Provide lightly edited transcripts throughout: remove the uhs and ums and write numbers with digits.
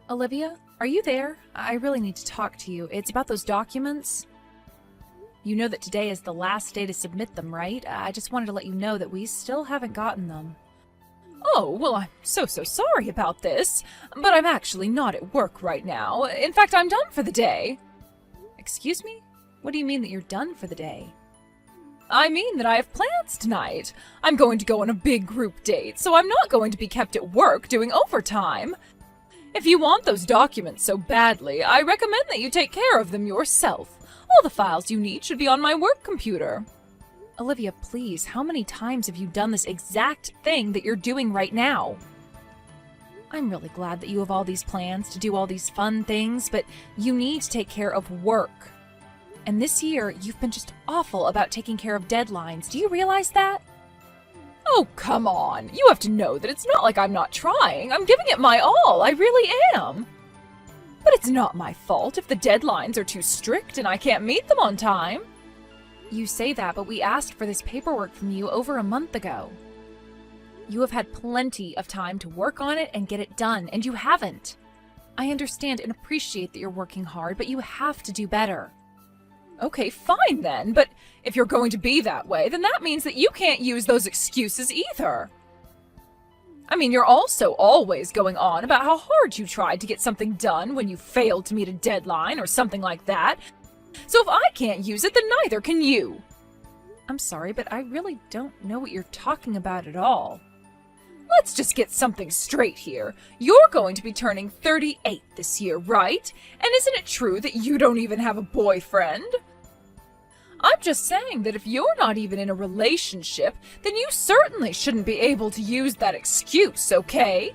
Olivia, are you there? I really need to talk to you. It's about those documents. You know that today is the last day to submit them, right? I just wanted to let you know that we still haven't gotten them. Oh, well, I'm so sorry about this, but I'm actually not at work right now. In fact, I'm done for the day. Excuse me? What do you mean that you're done for the day? I mean that I have plans tonight. I'm going to go on a big group date, so I'm not going to be kept at work doing overtime. If you want those documents so badly, I recommend that you take care of them yourself. All the files you need should be on my work computer. Olivia, please, how many times have you done this exact thing that you're doing right now? I'm really glad that you have all these plans to do all these fun things, but you need to take care of work. And this year, you've been just awful about taking care of deadlines. Do you realize that? Oh, come on. You have to know that it's not like I'm not trying. I'm giving it my all. I really am. But it's not my fault if the deadlines are too strict and I can't meet them on time. You say that, but we asked for this paperwork from you over a month ago. You have had plenty of time to work on it and get it done, and you haven't. I understand and appreciate that you're working hard, but you have to do better. Okay, fine then, but if you're going to be that way, then that means that you can't use those excuses either. I mean, you're also always going on about how hard you tried to get something done when you failed to meet a deadline or something like that. So if I can't use it, then neither can you. I'm sorry, but I really don't know what you're talking about at all. Let's just get something straight here. You're going to be turning 38 this year, right? And isn't it true that you don't even have a boyfriend? I'm just saying that if you're not even in a relationship, then you certainly shouldn't be able to use that excuse, okay?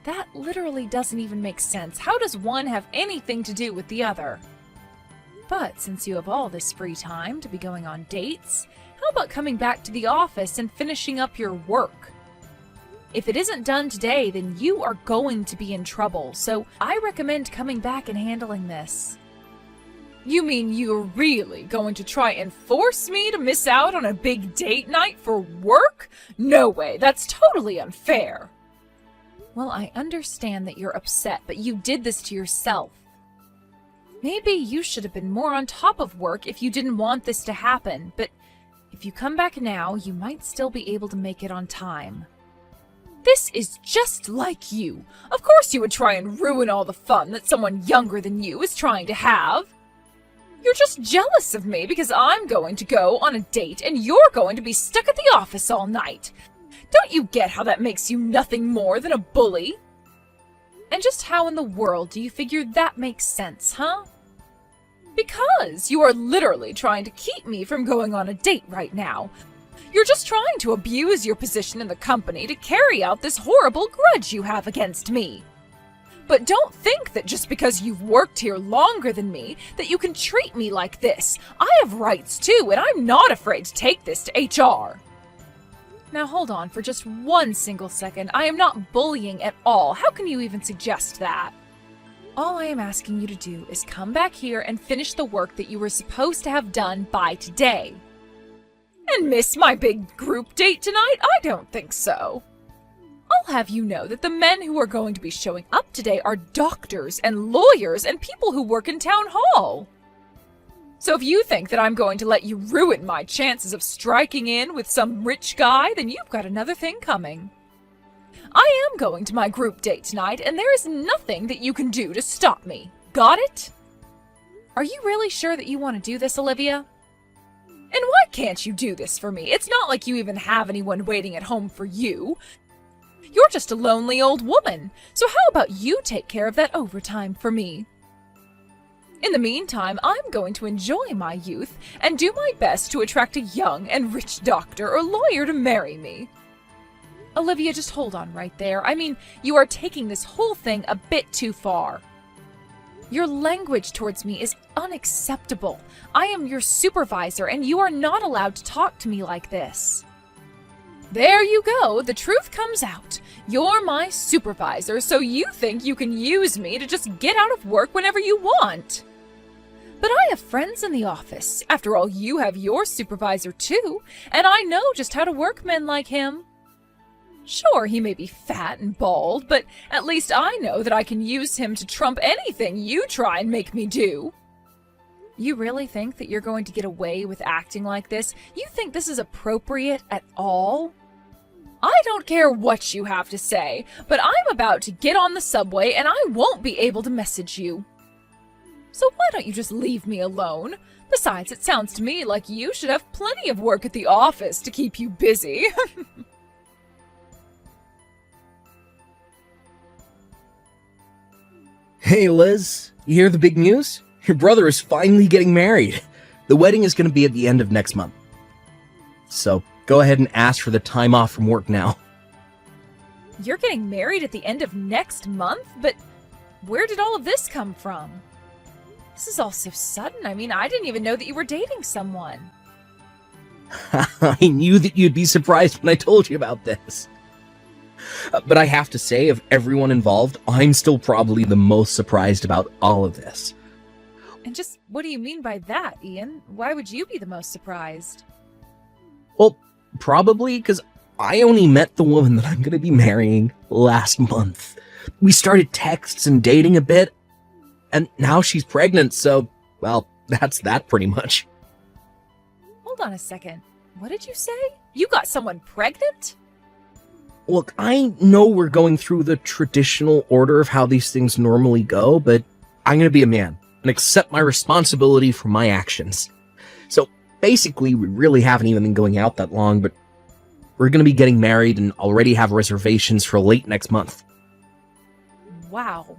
That literally doesn't even make sense. How does one have anything to do with the other? But since you have all this free time to be going on dates, how about coming back to the office and finishing up your work? If it isn't done today, then you are going to be in trouble, so I recommend coming back and handling this. You mean you're really going to try and force me to miss out on a big date night for work? No way, that's totally unfair. Well, I understand that you're upset, but you did this to yourself. Maybe you should have been more on top of work if you didn't want this to happen, but if you come back now, you might still be able to make it on time. This is just like you. Of course you would try and ruin all the fun that someone younger than you is trying to have. You're just jealous of me because I'm going to go on a date and you're going to be stuck at the office all night. Don't you get how that makes you nothing more than a bully? And just how in the world do you figure that makes sense, huh? Because you are literally trying to keep me from going on a date right now. You're just trying to abuse your position in the company to carry out this horrible grudge you have against me. But don't think that just because you've worked here longer than me, that you can treat me like this. I have rights too, and I'm not afraid to take this to HR. Now hold on for just one single second. I am not bullying at all. How can you even suggest that? All I am asking you to do is come back here and finish the work that you were supposed to have done by today. And miss my big group date tonight? I don't think so. I'll have you know that the men who are going to be showing up today are doctors and lawyers and people who work in town hall. So if you think that I'm going to let you ruin my chances of striking in with some rich guy, then you've got another thing coming. I am going to my group date tonight, and there is nothing that you can do to stop me. Got it? Are you really sure that you want to do this, Olivia? And why can't you do this for me? It's not like you even have anyone waiting at home for you. You're just a lonely old woman, so how about you take care of that overtime for me? In the meantime, I'm going to enjoy my youth and do my best to attract a young and rich doctor or lawyer to marry me. Olivia, just hold on right there. I mean, you are taking this whole thing a bit too far. Your language towards me is unacceptable. I am your supervisor, and you are not allowed to talk to me like this. There you go, the truth comes out. You're my supervisor, so you think you can use me to just get out of work whenever you want. But I have friends in the office. After all, you have your supervisor too, and I know just how to work men like him. Sure, he may be fat and bald, but at least I know that I can use him to trump anything you try and make me do. You really think that you're going to get away with acting like this? You think this is appropriate at all? I don't care what you have to say, but I'm about to get on the subway and I won't be able to message you. So why don't you just leave me alone? Besides, it sounds to me like you should have plenty of work at the office to keep you busy. Hey Liz, you hear the big news? Your brother is finally getting married. The wedding is going to be at the end of next month. So go ahead and ask for the time off from work now. You're getting married at the end of next month? But where did all of this come from? This is all so sudden. I mean, I didn't even know that you were dating someone. I knew that you'd be surprised when I told you about this. But I have to say, of everyone involved, I'm still probably the most surprised about all of this. And just what do you mean by that, Ian? Why would you be the most surprised? Well, probably because I only met the woman that I'm going to be marrying last month. We started texts and dating a bit, and now she's pregnant, so, well, that's that pretty much. Hold on a second. What did you say? You got someone pregnant? Look, I know we're going through the traditional order of how these things normally go, but I'm going to be a man and accept my responsibility for my actions. So basically, we really haven't even been going out that long, but we're going to be getting married and already have reservations for late next month. Wow.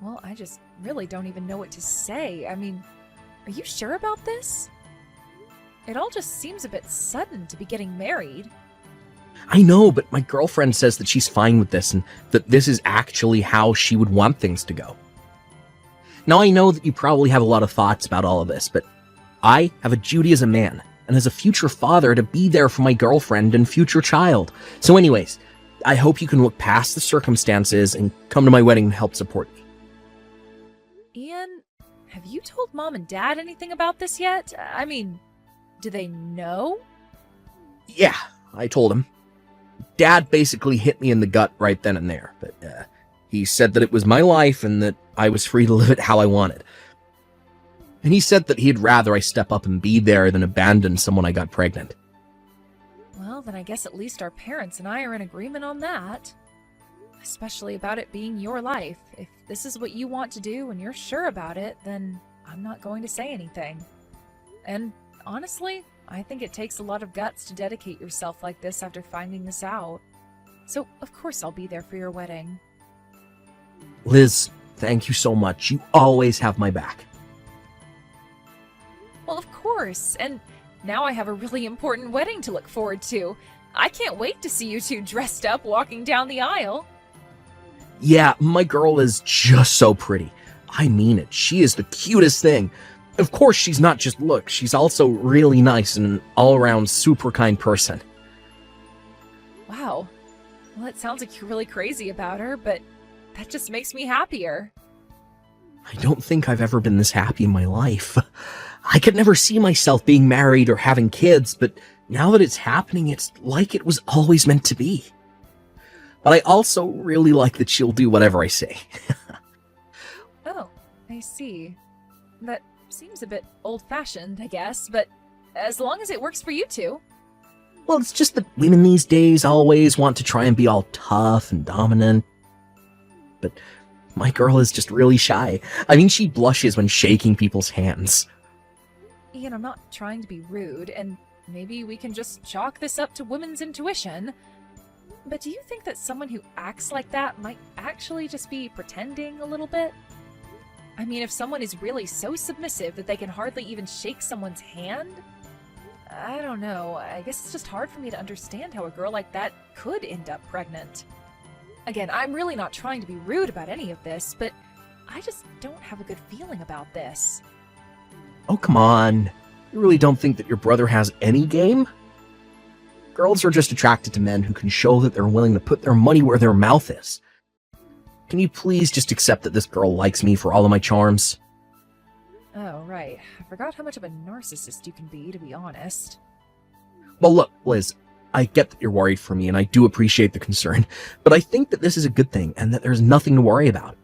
Well, I just really don't even know what to say. I mean, are you sure about this? It all just seems a bit sudden to be getting married. I know, but my girlfriend says that she's fine with this and that this is actually how she would want things to go. Now, I know that you probably have a lot of thoughts about all of this, but I have a duty as a man and as a future father to be there for my girlfriend and future child. So anyways, I hope you can look past the circumstances and come to my wedding and help support me. Ian, have you told Mom and Dad anything about this yet? I mean, do they know? Yeah, I told him. Dad basically hit me in the gut right then and there, but he said that it was my life and that I was free to live it how I wanted. And he said that he'd rather I step up and be there than abandon someone I got pregnant. Well, then I guess at least our parents and I are in agreement on that. Especially about it being your life. If this is what you want to do and you're sure about it, then I'm not going to say anything. And honestly, I think it takes a lot of guts to dedicate yourself like this after finding this out. So, of course I'll be there for your wedding. Liz, thank you so much. You always have my back. Well, of course. And now I have a really important wedding to look forward to. I can't wait to see you two dressed up walking down the aisle. Yeah, my girl is just so pretty. I mean it. She is the cutest thing. Of course, she's not just looks. She's also really nice and an all-around super kind person. Wow. Well, it sounds like you're really crazy about her, but that just makes me happier. I don't think I've ever been this happy in my life. I could never see myself being married or having kids, but now that it's happening, it's like it was always meant to be. But I also really like that she'll do whatever I say. Oh, I see. That seems a bit old-fashioned, I guess, but as long as it works for you two. Well, it's just that women these days always want to try and be all tough and dominant. But my girl is just really shy. I mean, she blushes when shaking people's hands. Ian, I'm not trying to be rude, and maybe we can just chalk this up to women's intuition. But do you think that someone who acts like that might actually just be pretending a little bit? I mean, if someone is really so submissive that they can hardly even shake someone's hand? I don't know. I guess it's just hard for me to understand how a girl like that could end up pregnant. Again, I'm really not trying to be rude about any of this, but I just don't have a good feeling about this. Oh, come on. You really don't think that your brother has any game? Girls are just attracted to men who can show that they're willing to put their money where their mouth is. Can you please just accept that this girl likes me for all of my charms? Oh, right. I forgot how much of a narcissist you can be, to be honest. Well, look, Liz, I get that you're worried for me, and I do appreciate the concern, but I think that this is a good thing, and that there's nothing to worry about.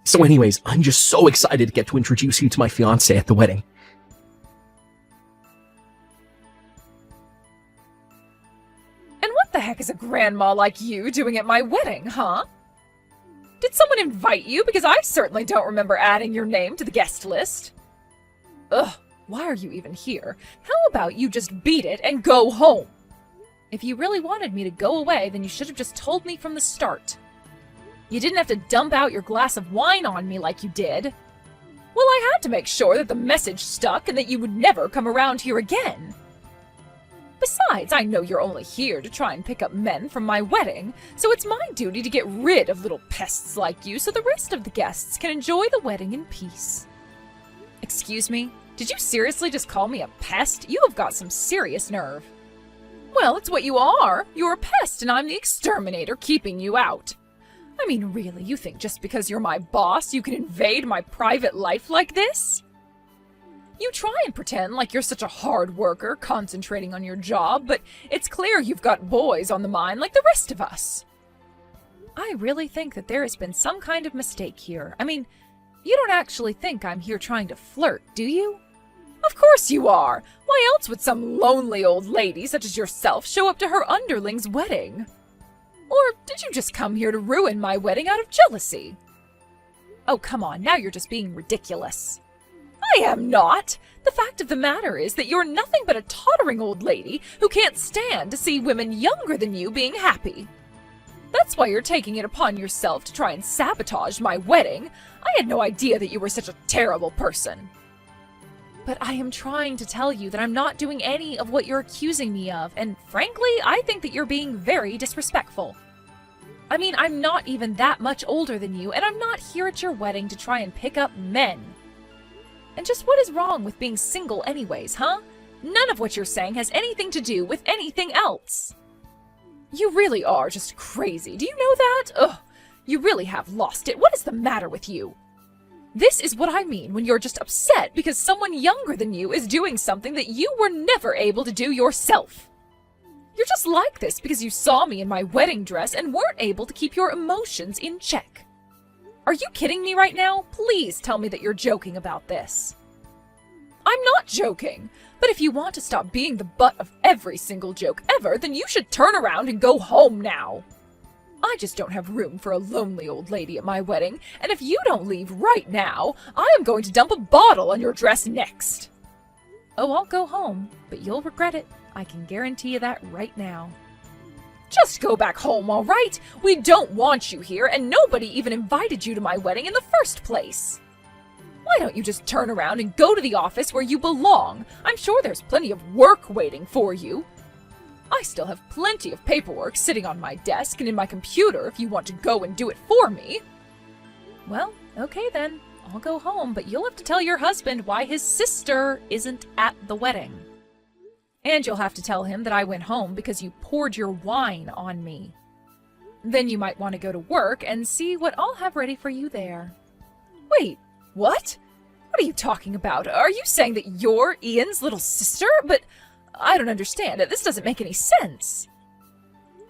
So anyways, I'm just so excited to get to introduce you to my fiancé at the wedding. And what the heck is a grandma like you doing at my wedding, huh? Did someone invite you? Because I certainly don't remember adding your name to the guest list. Ugh, why are you even here? How about you just beat it and go home? If you really wanted me to go away, then you should have just told me from the start. You didn't have to dump out your glass of wine on me like you did. Well, I had to make sure that the message stuck and that you would never come around here again. Besides, I know you're only here to try and pick up men from my wedding, so it's my duty to get rid of little pests like you so the rest of the guests can enjoy the wedding in peace. Excuse me? Did you seriously just call me a pest? You have got some serious nerve. Well, it's what you are. You're a pest and I'm the exterminator keeping you out. I mean, really, you think just because you're my boss, you can invade my private life like this? You try and pretend like you're such a hard worker, concentrating on your job, but it's clear you've got boys on the mind like the rest of us. I really think that there has been some kind of mistake here. I mean, you don't actually think I'm here trying to flirt, do you? Of course you are! Why else would some lonely old lady such as yourself show up to her underling's wedding? Or did you just come here to ruin my wedding out of jealousy? Oh, come on, now you're just being ridiculous. I am not! The fact of the matter is that you're nothing but a tottering old lady who can't stand to see women younger than you being happy. That's why you're taking it upon yourself to try and sabotage my wedding. I had no idea that you were such a terrible person. But I am trying to tell you that I'm not doing any of what you're accusing me of, and frankly, I think that you're being very disrespectful. I mean, I'm not even that much older than you, and I'm not here at your wedding to try and pick up men. And just what is wrong with being single anyways, huh? None of what you're saying has anything to do with anything else. You really are just crazy. Do you know that? Ugh, you really have lost it. What is the matter with you? This is what I mean when you're just upset because someone younger than you is doing something that you were never able to do yourself. You're just like this because you saw me in my wedding dress and weren't able to keep your emotions in check. Are you kidding me right now? Please tell me that you're joking about this. I'm not joking, but if you want to stop being the butt of every single joke ever, then you should turn around and go home now. I just don't have room for a lonely old lady at my wedding, and if you don't leave right now, I am going to dump a bottle on your dress next. Oh, I'll go home, but you'll regret it. I can guarantee you that right now. Just go back home, all right? We don't want you here, and nobody even invited you to my wedding in the first place. Why don't you just turn around and go to the office where you belong? I'm sure there's plenty of work waiting for you. I still have plenty of paperwork sitting on my desk and in my computer if you want to go and do it for me. Well, okay then. I'll go home, but you'll have to tell your husband why his sister isn't at the wedding. And you'll have to tell him that I went home because you poured your wine on me. Then you might want to go to work and see what I'll have ready for you there. Wait, what? What are you talking about? Are you saying that you're Ian's little sister? But I don't understand. This doesn't make any sense.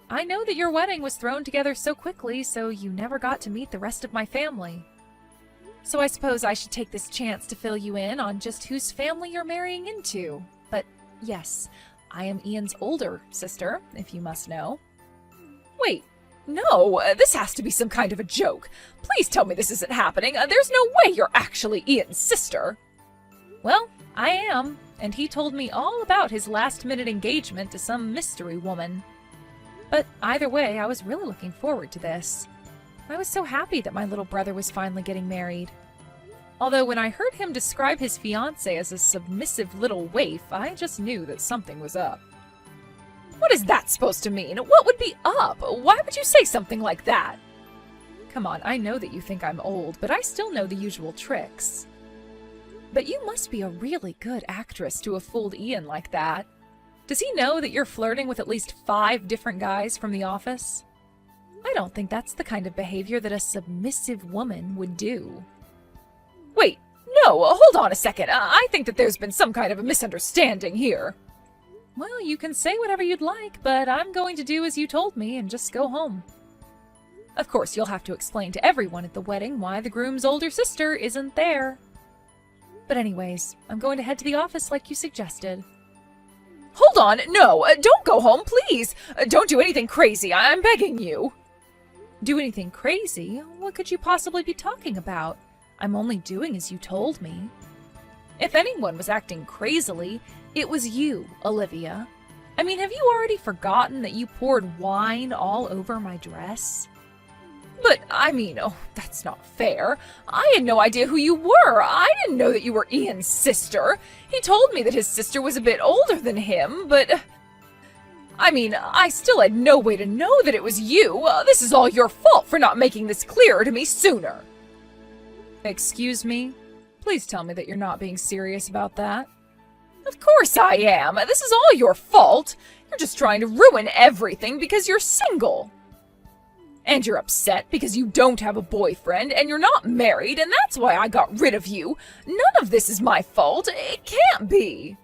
I know that your wedding was thrown together so quickly, so you never got to meet the rest of my family. So I suppose I should take this chance to fill you in on just whose family you're marrying into. But yes, I am Ian's older sister, if you must know. Wait, no, this has to be some kind of a joke. Please tell me this isn't happening. There's no way you're actually Ian's sister. Well, I am, and he told me all about his last-minute engagement to some mystery woman. But either way, I was really looking forward to this. I was so happy that my little brother was finally getting married. Although when I heard him describe his fiancée as a submissive little waif, I just knew that something was up. What is that supposed to mean? What would be up? Why would you say something like that? Come on, I know that you think I'm old, but I still know the usual tricks. But you must be a really good actress to have fooled Ian like that. Does he know that you're flirting with at least 5 different guys from the office? I don't think that's the kind of behavior that a submissive woman would do. Wait, no, hold on a second. I think that there's been some kind of a misunderstanding here. Well, you can say whatever you'd like, but I'm going to do as you told me and just go home. Of course, you'll have to explain to everyone at the wedding why the groom's older sister isn't there. But anyways, I'm going to head to the office like you suggested. Hold on, no, don't go home, please. Don't do anything crazy, I'm begging you. Do anything crazy? What could you possibly be talking about? I'm only doing as you told me. If anyone was acting crazily, it was you, Olivia. I mean, have you already forgotten that you poured wine all over my dress? But, I mean, oh, that's not fair. I had no idea who you were. I didn't know that you were Ian's sister. He told me that his sister was a bit older than him, but... I mean, I still had no way to know that it was you. This is all your fault for not making this clearer to me sooner. Excuse me? Please tell me that you're not being serious about that. Of course I am. This is all your fault. You're just trying to ruin everything because you're single. And you're upset because you don't have a boyfriend and you're not married, and that's why I got rid of you. None of this is my fault. It can't be.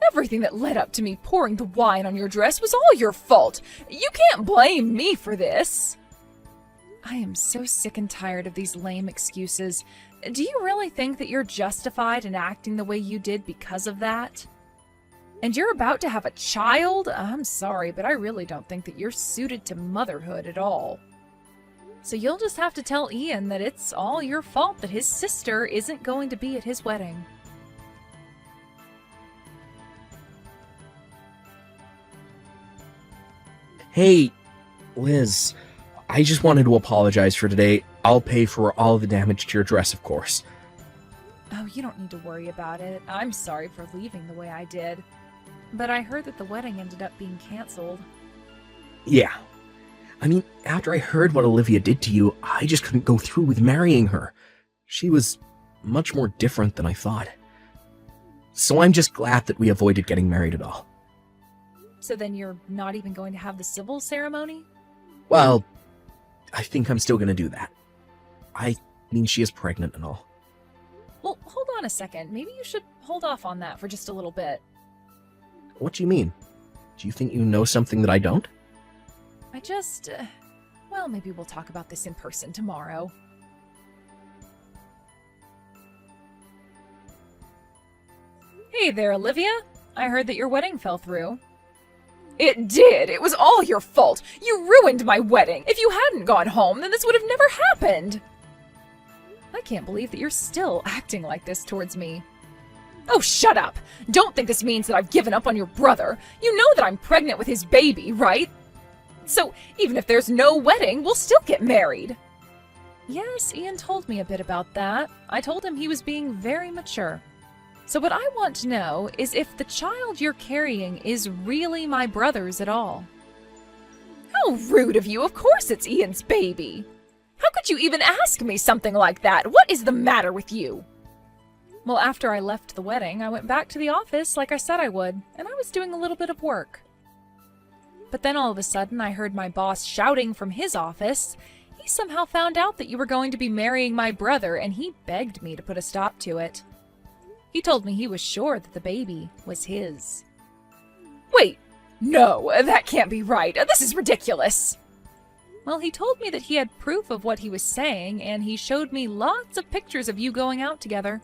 Everything that led up to me pouring the wine on your dress was all your fault. You can't blame me for this. I am so sick and tired of these lame excuses. Do you really think that you're justified in acting the way you did because of that? And you're about to have a child? I'm sorry, but I really don't think that you're suited to motherhood at all. So you'll just have to tell Ian that it's all your fault that his sister isn't going to be at his wedding. Hey, Liz, I just wanted to apologize for today. I'll pay for all the damage to your dress, of course. Oh, you don't need to worry about it. I'm sorry for leaving the way I did. But I heard that the wedding ended up being canceled. Yeah. I mean, after I heard what Olivia did to you, I just couldn't go through with marrying her. She was much more different than I thought. So I'm just glad that we avoided getting married at all. So then you're not even going to have the civil ceremony? Well, I think I'm still gonna do that. I mean, she is pregnant and all. Well, hold on a second. Maybe you should hold off on that for just a little bit. What do you mean? Do you think you know something that I don't? I just... well, maybe we'll talk about this in person tomorrow. Hey there, Olivia. I heard that your wedding fell through. It did! It was all your fault! You ruined my wedding! If you hadn't gone home, then this would have never happened! I can't believe that you're still acting like this towards me. Oh, shut up! Don't think this means that I've given up on your brother. You know that I'm pregnant with his baby, right? So, even if there's no wedding, we'll still get married. Yes, Ian told me a bit about that. I told him he was being very mature. So what I want to know is if the child you're carrying is really my brother's at all. How rude of you! Of course it's Ian's baby! How could you even ask me something like that? What is the matter with you? Well, after I left the wedding, I went back to the office like I said I would, and I was doing a little bit of work. But then all of a sudden, I heard my boss shouting from his office. He somehow found out that you were going to be marrying my brother, and he begged me to put a stop to it. He told me he was sure that the baby was his. Wait, no, that can't be right. This is ridiculous. Well, he told me that he had proof of what he was saying, and he showed me lots of pictures of you going out together.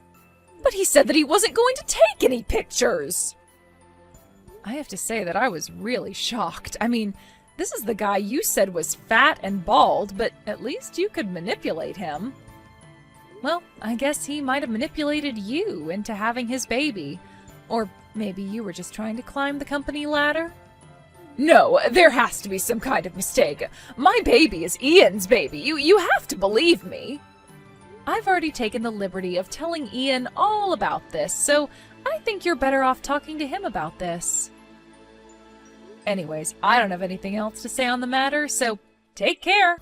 But he said that he wasn't going to take any pictures. I have to say that I was really shocked. I mean, this is the guy you said was fat and bald, but at least you could manipulate him. Well, I guess he might have manipulated you into having his baby. Or maybe you were just trying to climb the company ladder? No, there has to be some kind of mistake. My baby is Ian's baby. You have to believe me. I've already taken the liberty of telling Ian all about this, so I think you're better off talking to him about this. Anyways, I don't have anything else to say on the matter, so take care.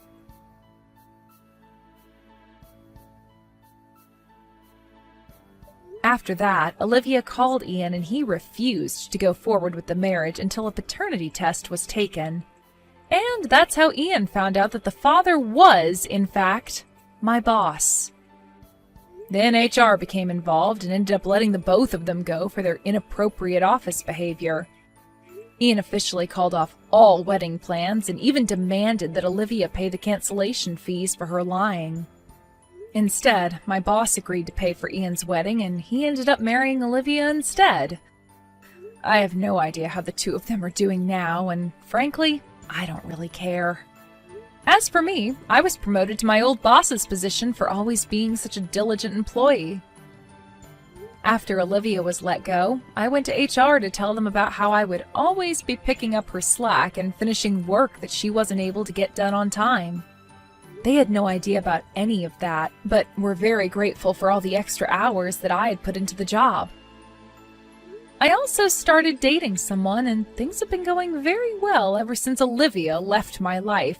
After that, Olivia called Ian and he refused to go forward with the marriage until a paternity test was taken. And that's how Ian found out that the father was, in fact, my boss. Then HR became involved and ended up letting the both of them go for their inappropriate office behavior. Ian officially called off all wedding plans and even demanded that Olivia pay the cancellation fees for her lying. Instead, my boss agreed to pay for Ian's wedding, and he ended up marrying Olivia instead. I have no idea how the two of them are doing now, and frankly, I don't really care. As for me, I was promoted to my old boss's position for always being such a diligent employee. After Olivia was let go, I went to HR to tell them about how I would always be picking up her slack and finishing work that she wasn't able to get done on time. They had no idea about any of that, but were very grateful for all the extra hours that I had put into the job. I also started dating someone, and things have been going very well ever since Olivia left my life.